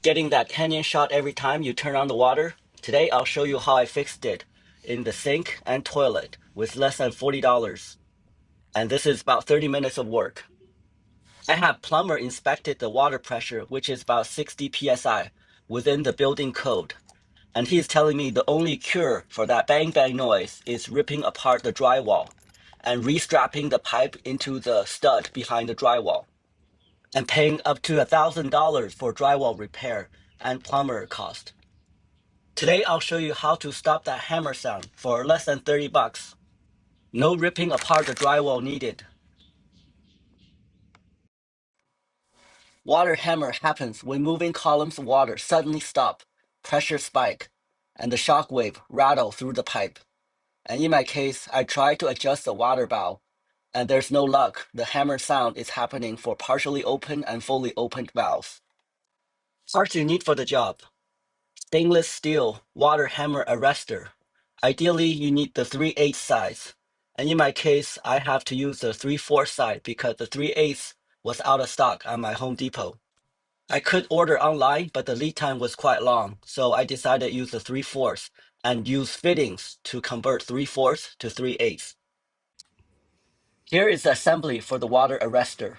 Getting that canyon shot every time you turn on the water? Today I'll show you how I fixed it in the sink and toilet with less than $40. And this is about 30 minutes of work. I have Plumber inspected the water pressure, which is about 60 psi within the building code. And he's telling me the only cure for that bang bang noise is ripping apart the drywall and restrapping the pipe into the stud behind the drywall, and paying up to $1,000 for drywall repair and plumber cost. Today I'll show you how to stop that hammer sound for less than 30 bucks. No ripping apart the drywall needed. Water hammer happens when moving columns of water suddenly stop, pressure spike, and the shock wave rattle through the pipe. And in my case, I tried to adjust the water valve, and there's no luck. The hammer sound is happening for partially open and fully opened valves. Parts you need for the job: stainless steel water hammer arrestor. Ideally, you need the 3/8 size. And in my case, I have to use the 3/4 size because the 3/8 was out of stock at my Home Depot. I could order online, but the lead time was quite long, so I decided to use the 3/4 and use fittings to convert 3/4 to 3/8. Here is the assembly for the water arrestor.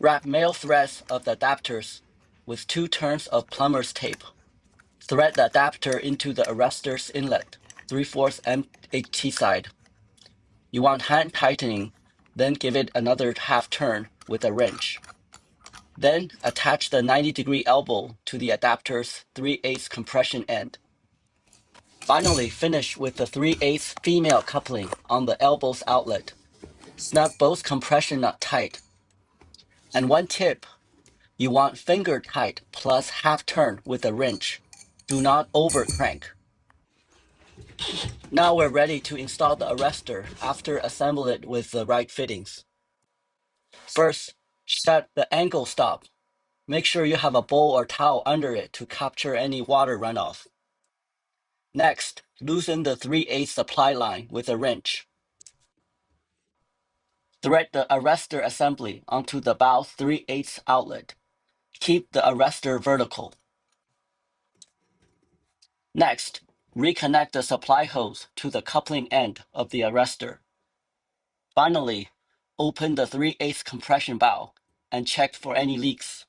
Wrap male threads of the adapters with 2 turns of plumber's tape. Thread the adapter into the arrestor's inlet, 3/4 MHT side. You want hand tightening, then give it another half turn with a wrench. Then attach the 90-degree elbow to the adapter's 3/8 compression end. Finally, finish with the 3/8 female coupling on the elbow's outlet. Snug both compression nut tight. And one tip: you want finger tight plus half turn with a wrench. Do not over crank. Now we're ready to install the arrestor after assembling it with the right fittings. First, set the angle stop. Make sure you have a bowl or towel under it to capture any water runoff. Next, loosen the 3/8 supply line with a wrench. Thread the arrestor assembly onto the valve 3/8 outlet. Keep the arrestor vertical. Next, reconnect the supply hose to the coupling end of the arrestor. Finally, open the 3/8 compression valve and check for any leaks.